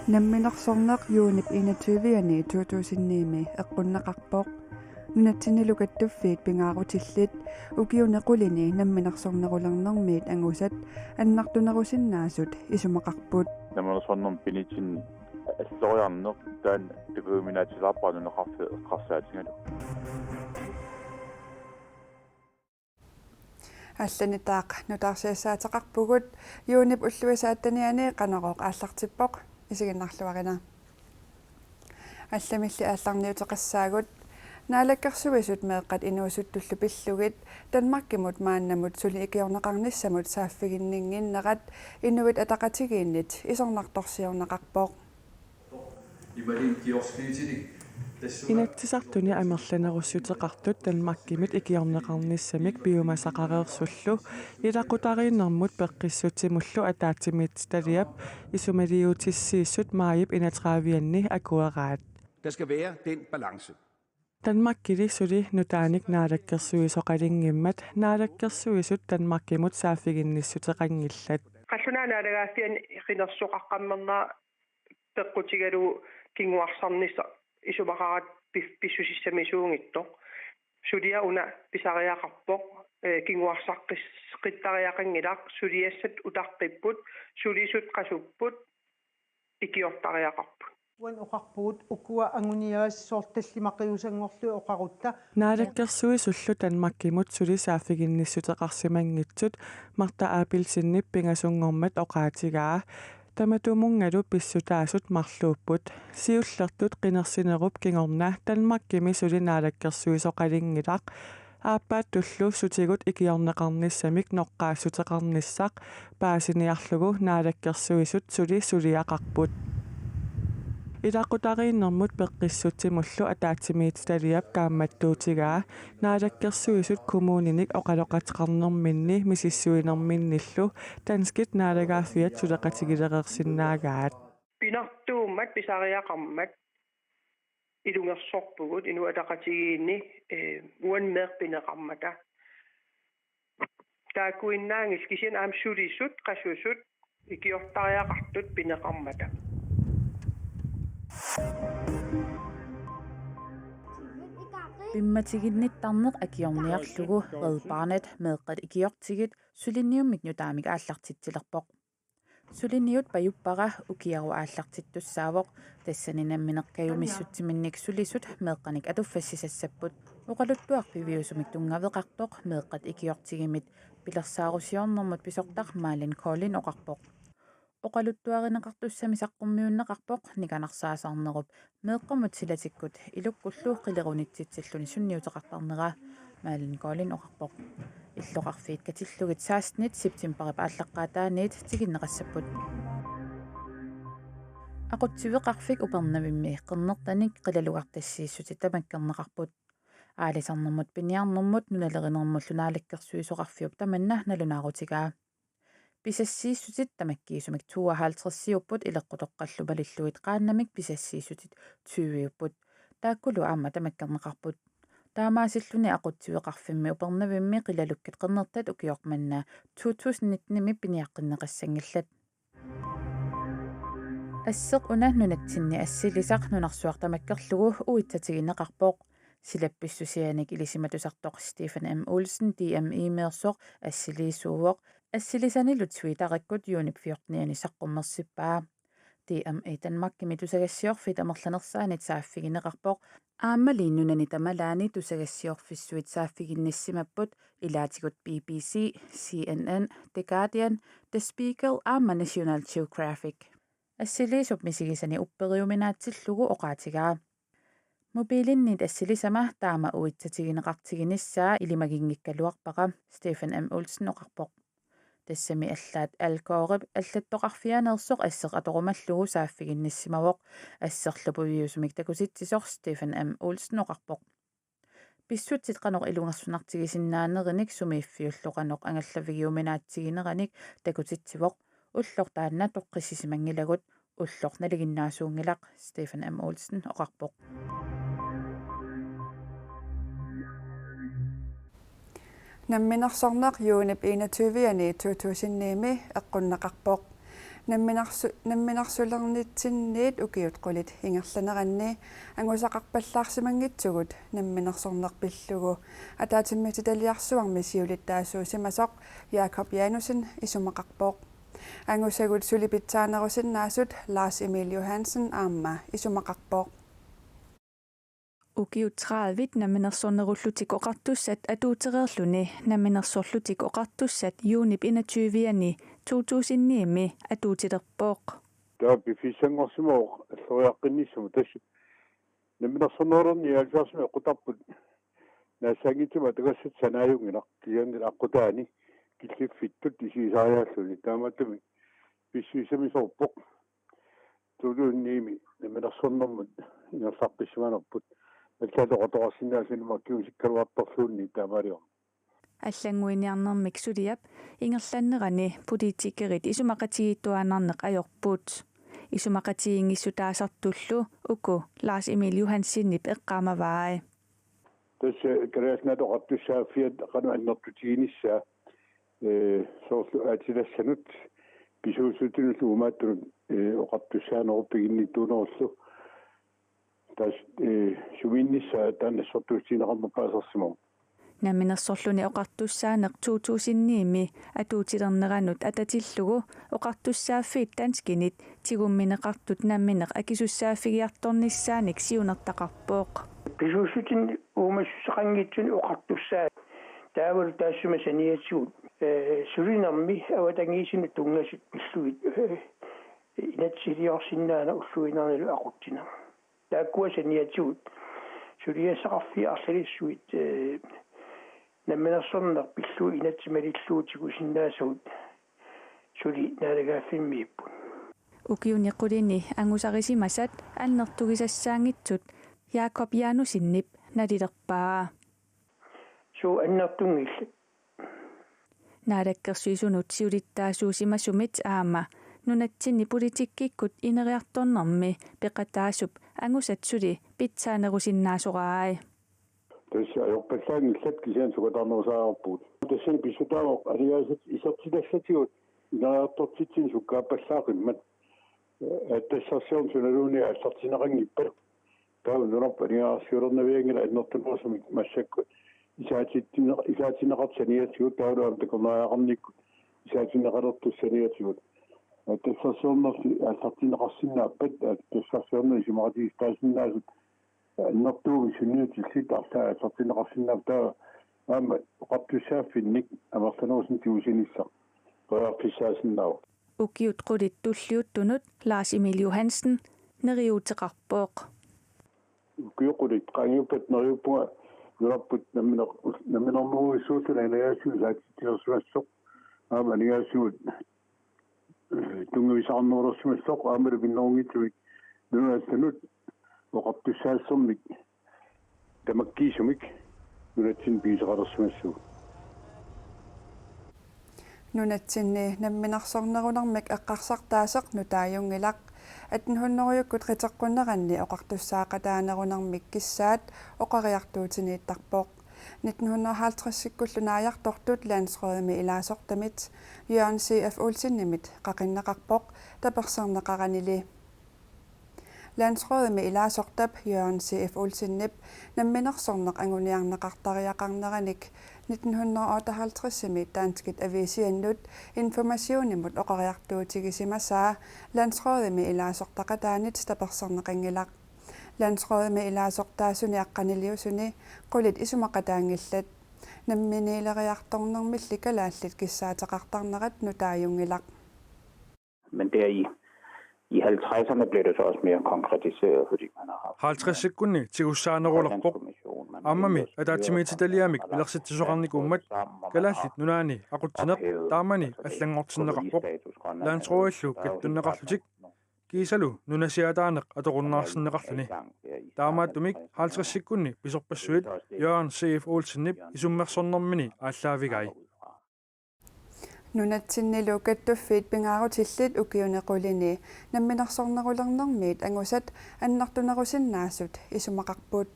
Namminersorneq yuunip 21 2009 eqqunnaqarpoq nunatsinilukattufiit pingaarutillit ukiunequlini namminersornerulernermiit angusat annartunerusinnaasut isumaqarput намерсорнерм пинитин аллориарнеқ таан такууминаатилаарпаанунеқарфи эққарсаатингалу алланитаақ нутаарсиассаатеқарпугут юунип уллуисааттаниани қанероқ ааллартиппоқ исигиннарлуарина алламилли аалларниутеқассаагут наалаккерсуисут меэққат инуусуттуллу пиллугит танмаркимут мааннамут сули икиорнеқарниссамут сааффигиннингиннеқат инуит атақатигииннит исорнарторсиорнеқарпоқ ималин киорскиитиник Inatsisartuni amerlanerussutеқартут танмаккимит икиорнеқарниссамик биумасақареерсуллу илақутарииннэрмут пеққиссутимуллу атаатимит талиап исумалиутиссииссут маайип инатраавианни акуераат. Der skal være den balance. Танмаккили сули нутааник наалаккерсуисоқалингиммат наалаккерсуисут танмаккимут сааффигинниссутеқангиллат. Qallunaaнаалагааффиан иқинерсоқаққаммернаа пеққутигалу кингуарсарниса исумақарат писсусиссамисуунгитто сулиа уна писариақарпоқ кингуарсаққис қиттариақангилақ сулиассат утаққиппут сулисут қасуппут икиортариақарпут уан оқарпуут укуа ангуниаассоорталлимақиусангорлу оқарутта наалаккерсуисуллу танмаккимут сули сааффигинниссутеқарсимангитсут марта аапилсиннип пингасунгормат оқаатигаа таматумунгалу писсутаасут марлууппут сиуллертут қинерсинеруп кингорна танмаккими сули наалаккерсуисоқалингилақ ааппаат туллу сутигут икиорнеқарниссамик ноққаассутеқарниссақ паасиниарлугу наалаккерсуисут сулиақарпут илақутарииннэрмут пеққиссутимуллу атаатимиит талиап каамматтуутигаа наалаккерсуисут коммуниник оқалоқатеқарнэрминни мисиссуинэрминниллу танскит наалагааффиат сулеқатигилеқерсиннаагаат пинартууммат писариақармат илунгерсорпугут инуатақатигиинни уанмеерпинеқармата таакуиннаангил кисин аамсулисут қассусут икиортариақартут пинеқармата Пимматигинниттарнеқ акиорниарлугу Red Barnet меэққат икиортигит сулинниуммик нутаамик ааллартитсилерпоқ сулинниут паюппара укиару ааллартиттуссаавоқ тассанинамминеқкаюмиссутсиминник сулисут меэққаник атуффассисассаппут оқалуттуар пивиусумик тунгавеқартоқ меэққат икиортигимит пилерсаарусиорнэрмут писортар Малин Колин оқарпоқ оқалуттуаринеқартуссами саққуммиуннеқарпоқ никанарсаасарнеруп меэққамут силатиккут илуккуллуу қилерунитситсаллуни сунниутеқартарнера Малин Колин оқарпоқ иллоқарфиит катиллугит сааснит септемберип ааллаққаатааниит тигиннеқассаппут ақутсивеқарфик упернавимми қернертаник қилалугартассииссути тамаккернеқарпут аалисарнэрмут пиниарнэрмут нулалеринермуллу наалаккерсуисоқарфиуп таманна налунаарутигаа писассииссутит тамаккиисумик 52-сиуппут илеққутоққаллу балиллуит qaannamik писассииссутит 20-уппут тааккулу аама тамаккернеқарпут таамаасиллуни ақутсивеқарфимми упернавимми қилалуккит қернертат укиорманна 2019-ми пиниаққиннеқассангиллат ассеқ уна нунатсинни ассилисақ нунарсуар тамаккерлугу уитсатигинеқарпоқ силапписсусианик илисиматусартоқ Стефан М. Olsen DME-мерсоқ ассилиисууоқ ассилисанилут суитараккут юунип 14-ани саққуммерсиппаа DME Danmarkimi тусагассиорфит амерланерсаанит сааффигинеқарпоқ ааммалииннунани тамалаани тусагассиорфиссуит сааффигинниссимаппут илаатигут BBC, CNN, The Guardian, The Spiegel аама National Geographic ассилиисуп мисигисани уппериуминаатсиллугу оқаатигаа мобилиннит ассилисама таама уитсатигинеқартигиниссаа илимагингиккалуарпаqa Stefan M. Olsen оқарпоқ тассами аллаат алкоориб аллаттоқарфианерсоқ ассеқ аторумаллугу сааффигинниссимавоқ ассерлупувиусумик такуситсисор Stefan M. Olsen оқарпоқ писсутсит қанеқ илунгерсунартигисиннаанериник сумииффиуллоқанеқ ангаллавигиуминаатсигинераник такуситсивоқ уллор таанна тоққиссисимангилагут уллор налигиннаасуунгилақ Stefan M. Olsen оқарпоқ Namminarsornaq yuunip 21 2009 eqqunnaqarpoq. Namminarsulernitinniit ukiut qulit ingerlaneranni angusaqarpallaarsimangitsugut namminarsornarpillugu ataatimmititaliarsuarmi siulittaasuusimasoq Jakob Janussen isumaqarpoq. Angusagut sulipitsaanerusinnaasut Lars Emil Johansen aamma isumaqarpoq. Ukiut 30 namminarsornerullutik oqartussat atuutereerluni namminarsorlutik oqartussat juunip 21 2009 atuutilerpooq. Taapi fissangorsimooq alloriaqqinnissumu tassu namminarsornererni alfarsmi equtarput naassangitsuma tagassat sanaayunginaq kiyanil aqutaani killiffittut isiisaariaalluni taamatumi pissiisamisorpoq tuluunniimi namminarsornermut ingerlarpissimanerput алкаалоqotoqarsinnaasini makkiusikkaluartorluunni taamalior Аллангуиниарнэрмик сулиап ингерланнерани политикерит исумақатигиттуаанарнеқ ajorput исумақатигингиссутаасартуллу уку Lars Emil Johansinniп эққаамаваи тасса карааснаатоқартуссааффиат қану аннертутигинissaa соорлу аатилассанут писуусутинуллу умааттунут оқартуссаанеруппигинниттуунеруллу тас суминнissaa тааннассортуутсинеқармапаасарсимау намминерсорлуни оқартуссаанеқ 2009 атуутилернеранут ататиллугу оқартуссааффиит танскинит тигумминеқартут намминеқ акисуссааффигиарторниссааник сиунертақарпооқ писуусутин уумассусеқангитсуни оқартуссаа таавал таассума саниатсуут сулинарми аватангиисину тунгасут пиллуит инатсилиорсиннаана уллуинарнилу ақуттина тааккуа саниатсуут сулиассақарфи арлалиссуит намминерсорнер пиллу инатсималиллуутигу синнаасуут сули наалагааффиммииппут укиунеқулини ангусарисимасат аннертугисассаангитсут Jakob Janussinniп налилерпаа су аннертунгилла наалаккерсуисунут сиулиттаасуусимасумит аама нунатсинни политиккиккут инериарторнэрми пеқатаасуп ангусатсули питсаанерусиннаасораай тасса аёрпаллаангиллат кисиан сукатарнерусаарпут тассани писсутаавоқ алиаасат исертилассатигут инариартортитсин суккааппаллаақиммат тассарсиорн суналууни аллартинеқангиппа таа нунарп алиаарсиулернавиангила аннертунерусумик массакку исаатинеқарсаниатсигут таалуам такомаақарникку исаатинеқалертуссаниатсигут тассарсиорнерси аллартинеқарсинааппат тассарсиорнер исумақатигистаасиннаасут аннертууги сунниутиллит арлаа аллартинеқарсинаапта аама оқартуссааффинник амерланерусин тиусинисса қояарписсаасиннаава укиут қулит туллиуттунут Lars Emil Johansen нериутеқарпооқ укиуқулит қангиуппат нериуппуга нураппут наминернеруисsuutuna илаяасуусаатитиерсуассоқ аама нигаасуут тунгуисаарнерулерсумассоқ аамалу пиннерунгитсуик нунаассанут оқартуссаассермик тамаккиисумик нунатсин писеқалерсумассуу нунатсинни намминарсорнерунармик эққарсартаасеқ нутааюнгилақ атнхуннеруйуккут ритеққуннеранни оқартуссаақатаанерунармик киссаат оқариартуутинииттарпоқ 1950-сиккуллунааяртортут лансрødmi илаасортамит Jørgen C.F. Olsen-nimit qaqinneqarpoq taperserneqaranili Landsrødmi ilaasortap Jørgen C.F. Olsen-nip namminersorneq anguniarneqartariaqarneranik 1958-simi Danskit avisiannut informationimut oqariartuutigisimasa Landsrødmi ilaasortaqataanit taperserneqingilaq Landsrødmi ilaasortaasuni aqqaniliusuni qulit isumaqataangillat namminiileriartornermilli kalaallit kissaateqartarnerat nutaajungilaq. Men der i 50'erne blev det så også mere konkretiseret, fordi man har haft 50 sekunni tigussaanerulerpoq ammami ataatimiititaliamik ilersittisoqarnikummat kalaallit nunaani aqutsineq taamani allangortinneqarpoq Landsrødillu kittunneqarlutik kiisalu nunasiataaneq atoqunnaarsinneqarluni taamaattumik 50 sekunni pisorpassuit Jørgen C.F. Olsen-nip isummersornermini ааllaавиgai Nunatsinnilu kattuffiit pingaarutillit ukiunequlini namminersornerulernermiit angusat annartunerusinnaasut isumaqarput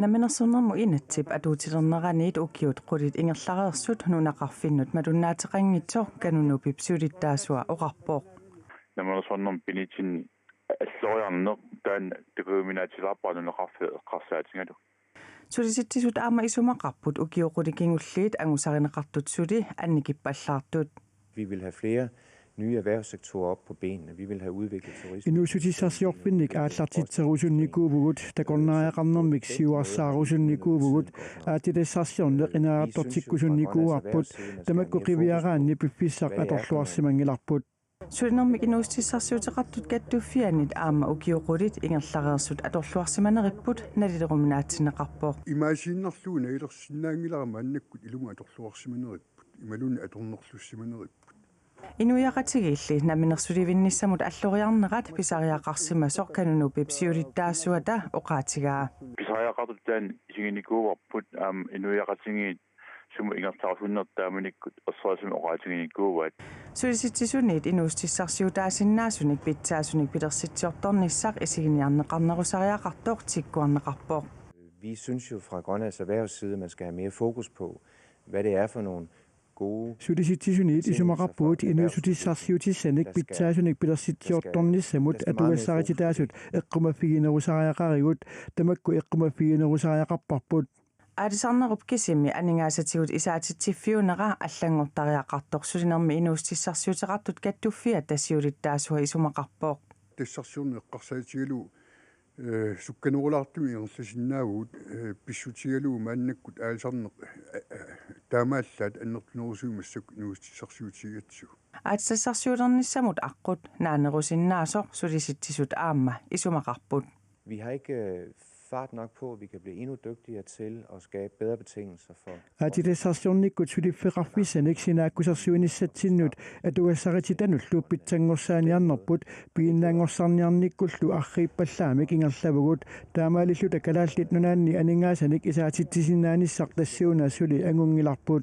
Namenersunermu inatsip atuutilerneraniit ukiut qulit ingerlareersut nunaqarfinnut malunnaatiqanngitso kanunupip sulittaasua oqarpoq. Namenersunermu pinitinni alloriarneq taan tekuminaatilarpaarnuneqarfeeqqarsaatingatu. Sulisittisut aama isumaqarput ukiuqulikingulliit angusarineqartut suli annikippallaartut. Vi vil have flere nye erhvervssektorer op på benene. Vi vil have udviklet turisme. Inusutisasiorpinnik aallartitserusunnikuuvugut takornaaqarnermik siuarsaarusunnikuuvugut aatilassarsiorneq inaartortikkusunnikuuarput tamakku qiviaraanni piffissaq atorluarsimangilarput. Sulinermik inuustissarsiuteqartut kattuffianit aama ukiuqulit ingerlareersut atorluarsimaneripput nalileruminaatsineqarpoq. Imaasiinnerluuna ilersinnaangilarama annakkut ilunga atorluarsimaneripput imalunni atornerlussimaneripput. Inuiaqatigilli naminersulivinnissamut alloriarnerat pisariaqarsimasoq kanunupip siulittaassuata oqaatigaa. Pisariaqartut taan isinginikuuvarput inuiaqatingiit sumu ingertaarsunnertaamanikkut ersaasimi oqaatinginikuuvat. Sulisittisuniit inuustissarsiutaasinnaasunik pitsaasunik pilersitsiortornissaq isiginiarneqarnerusariaqartoq tikkuarneqarpoq. Vi synes jo fra Grønlands erhvervsside, man skal have mere fokus på, hvad det er for nogle Sulisittisuniit isumaqarpuut inuusutissarsiutissanik pitsaasunik pilersitsiortornissamut atuassaritidaasut eqqumafiginerusariaqarigut tamakku eqqumafiginerusariaqarparput. Aadisarnerup kisimi aningaasatigut isaatittiffiunera allangortariaqartoq sulinermi inuustissarsiuteqartut kattuffia tassiulittaasua isumaqarpoq. Tassarsiorneqqarsaatigalu sukkanurulartumi ingerlasinnaavut pissutigalu maannakkut aalisarneq taamaallaat annertunerusuumassuk inuustissarsiutigatsu. Aatsassarsiulernissamut aqqut naanerusinnaasoq sulisittisut aamma isumaqarput. Vi har ikke fart nok på, at vi kan blive endnu dygtigere til at skabe bedre betingelser for. Aatilassarsiornikkut suliffiqarfissanik sinaakkusarsuinissatsinut atuassaritidanullu pitsangorsaaniarnerput piinnaangorsarniarnikkullu arriippallaamik ingerlavugut taamaalillu takalaallit nunaanni aningasanik isaatittisinnaanissaq tassiuna suli angungilarput.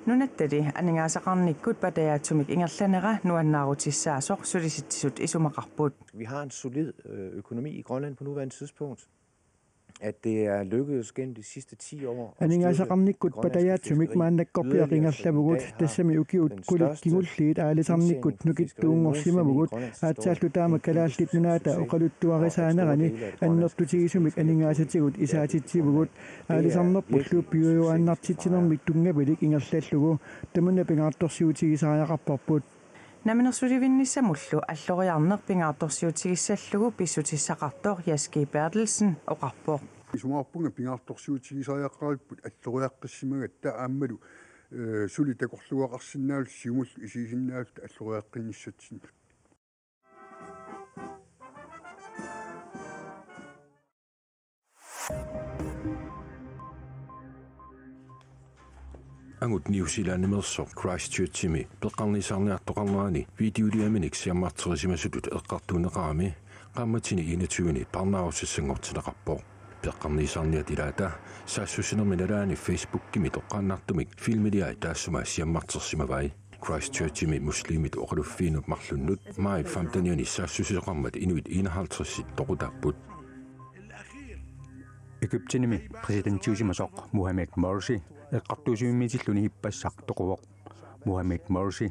Nunattali aningaasaqarnikkut patayaatsumik ingerlanera nuannaarutissaasooq sulisittisut isumaqarput. Vi har en solid økonomi i Grønland på nuværende tidspunkt. At det er lykkedes gennem de sidste 10 år. Aningaasaqarnikkut patayaatsumik maannakkorpiaqingerlavugut tassami ukiut qulikkingulliit aalisarnikkut nukittuungorsimavugut aatsaallu taama kalaallit nunaata oqaluttuarisaanerani annertutigisumik aningaasatigut isaatitsivugut aalisarnerpullu piujuaannartitsinermik tungapilik ingerlallugu tamuna pingaartorsiutigisariaqarparput. Naminersulivinnissamullu alloriarneq pingaartorsiutigissallugu pissutissaqartoq Jaski Bertelsen oqarpoq. Isumaarpunga pingaartorsiutigisariaqqaripput alloriaqqissimagatta aammalu suli takorluaqarsinnaalu siumullu isiisinnaalu alloriaqqinnissatsinn. Angut New Zealand merso Christchurchimi peqqarnisarniartoqarnerani videoliaminik siammarterisimasulut eqqartuneqarami qammatini 21 parnaarussangortineqarpoq peqqarnisarniat ilaata saassusinerminalaani Facebook-kimi toqqaannartumik filmiliai taassuma siammartersimavai Christchurchimi muslimit oqaluffiinup marlunnut mai famtaniani saassusiseqarmat inuit 51 toqutapput. Egyptinimi præsidenttiusimasoq Mohamed Morsi eqqartuusuimmitilluni hippassaq toquvoq Mohamed Morsi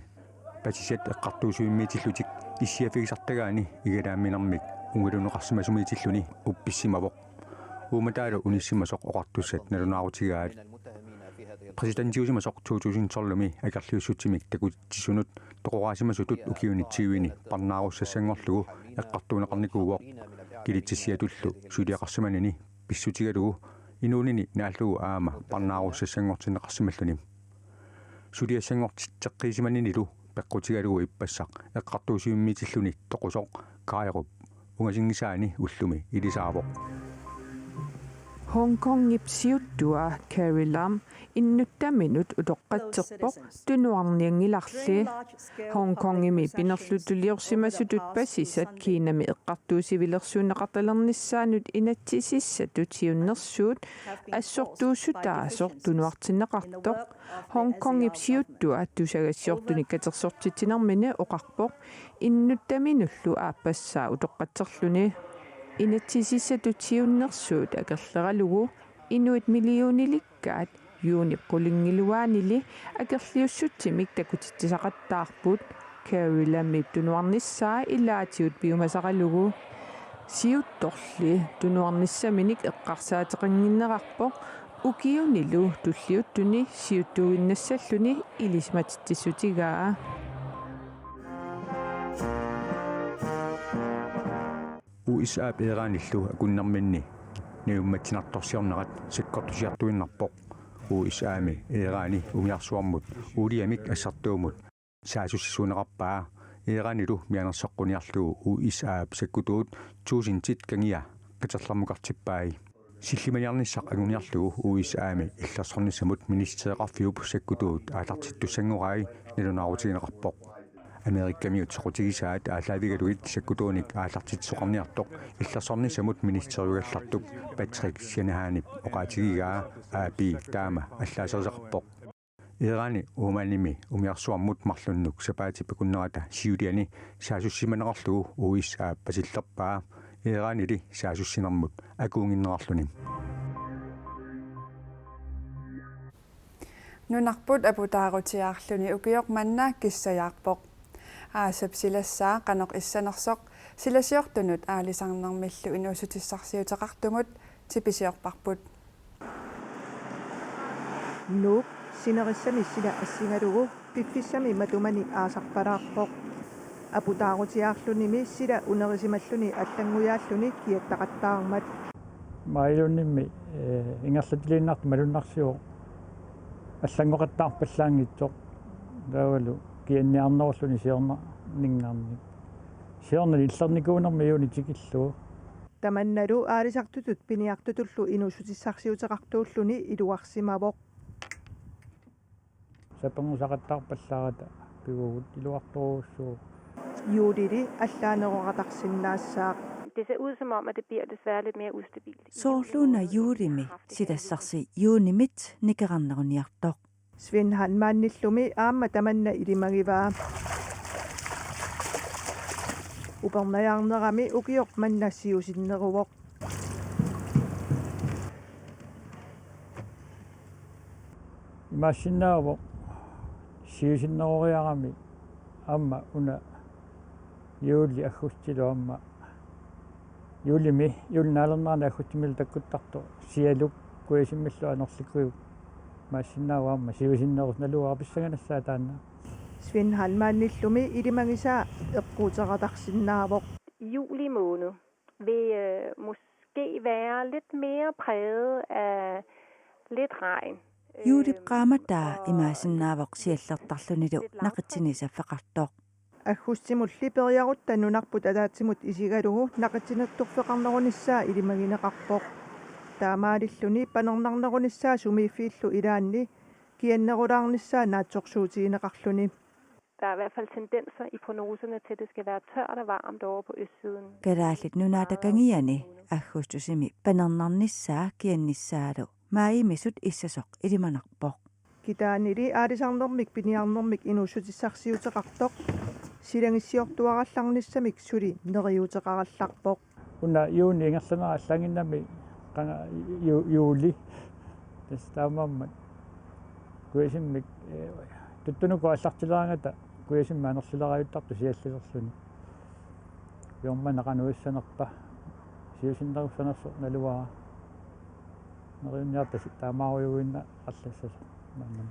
patisat eqqartuusuimmitillutik issiafigisartagaani igalaamminermik ungiluneqarsimasummitilluni uppissimavoq uumataalo unissimasoq oqartussat nalunaarutigaat præsidenttiusimasoq 2013 akerliussutsimik takuttissunut toqoraasimasutut ukiunitsiuini parnaarussassanngorlugu eqqartuuneqarnikuuvoq kilitsissiatullu suliaqarsimanini pissutigalugu inuunini naallugu aama parnaarussassanngortineqarsimalluni suliassangortitteqqiisimaninilu peqqutigalugu ippassaq eqqartuusiummitilluni toqusoq kaajarup ungasingisaani ullumi ilisaavoq. Hong Kong ipsiuttua Carrie Lam innuttaminut utoqqatserpoq tunuarniangilarli Hong Kongimi pinerlutuliorsimasutut passisat Kiinami eqqartuusivilersuuneqartalernissaanut inatsisissatut siunnersuut assortuussutaasoq tunuartinneqartoq Hong Kong ipsiuttua tusagassiortuni katersortitinarmini oqarpoq innuttaminullu aappassaa utoqqatserluni inatsisissatut siunnersuut akerleralugu inuit millioonilikkaat юунip qulinggiluaanili акерлиуссутсимик такутитсисақаттаарпут кариламмип тунуарнissaa илаатиут пиумасақалугу сиутторли тунуарниссаминик эққарсаатеқангиннеқарпоқ укиунилу туллиуттуни сиуттугиннассаллуни илисматиттиссутигаа уисаап эерааниллу акуннарминни ниумматинарторсиорнерат сиккортусиартуиннарпоқ уисаами эераани умиарсуармут улиамик ассартуумут саасуссуунеқарпаа эераанилу мианерсоққуниарлугу уисаап саккутуут туусинтит кангиа катерлармукартиппаи силлиманиарниссақ агуниарлугу уисаами иллерсорнissamут министеэқарфиуп саккутуут аалартиттуссангораи налунаарутигинеқарпоқ Америккамиут соқутигисаат аалаавигалуит саккутууник аалартитсоқарниартоқ иллерсорнissamут министериугаллартук Патрик Сянахаанип оқаатигигаа ааби таама аллаасерисеқарпоқ эераани уумааними умиарсуармут марлуннук сапаатиппакуннерата сиулиани саасуссиманеқарлугу уисаа пасиллерпаа эераанили саасуссинермут акуунгиннерарлуним нунарпут апутаарутиаарлуни укиоқ манна киссаяарпоқ аасапсилассаа канеқ иссанерсоқ силасиортунут аалисарнермиллу инуусутиссарсиутеқартумут типисиорпарпут нук синериссами сила ассигалугу пиффиссами матумани аасарпалаарпоқ апутаарутиаарлуними сила унерисималлуни аллангуяаллуни киаттақаттаармат маилуннимми ингерлатилииннарт малуннарсиу аллангоқаттаарпаллаангитсоқ таавалу кианниарнеруллуни сиорна нингаарни сиорна иллерникуунерми юуни тикиллуу таманналу аалисартутут пиниартутуллу инуусутиссарсиутеқартууллуни илуарсимавоқ сапангусақаттаарпаллаарата пигугут илуарторуussuu юудили аллаанероратарсиннаассаақ Det ser ud som om, at det bliver desværre lidt mere ustabilt. Soorluuna juurimi sidassarsi juunimit nikerannaruniartoq. Svinhan maannillumi aamma tamanna ilimagivaa. Upernajaarnerami ukioq mannassiusinneruvoq. Imaassinnaavoq siusinneroriarami aamma una juuli aggustilu aamma юлими юлнааlernaarna аггутимил таккуттарто сиалук куисиммиллу анерликкуйу массиннааваама сиусиннерус налуарписсаганассаа таанна Svinhan maannillumi ilimagisa eqquuteqatarsinnaavoq Juli måned vil måske være lidt mere præget af lidt regn. Juulip qaamataa imaasinnaavoq siallertarlunilu naqitsinissafeqartoq аггустимулли периарутта нунарпут алаатсимут исигалугу нақатинаттурфеқарнеруниссаа илимагинеқарпоқ таамаалиллуни панернарнеруниссаа сумииффииллу илаанни кианнерулаарниссаа наатсорсуутигинеқарлуни. Der er i hvert fald tendenser i prognoserne til, at det skal være tørt og varmt over på østsiden. Kalaallit nunaatakangiani aggustusimi panernernissaa kiannissaalu maayimisut issasoq ilimanarpoq китаанили аалисарнэрмик пиниарнэрмик инуусутиссарсиутеқартоқ силангиссиортуаралларниссамик сули нериутеқаралларпоқ уна юуни ингерланера аллангиннами қанга юули тастаамаммат куисиммик туттунуку аллартилаангата куисимма анерлилерааюттарту сиаллисерлуни йормана кануиссанерпа сиусиннеруссанерсо налуара нериунниартаси таамааруйуинна аллассасо маннам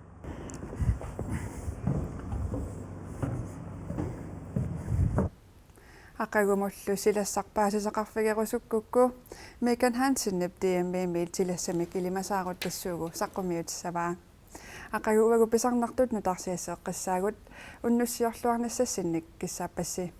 ақагумуллу силассарпаасисақарфигерусуккукку Megan Hansen DMB тилассамик илимасаарут тассуугу саққумиутиссаваа ақагувагу писарнартут нутарсиассеэққиссаагут уннуссиорлуарнассассинник киссааппасси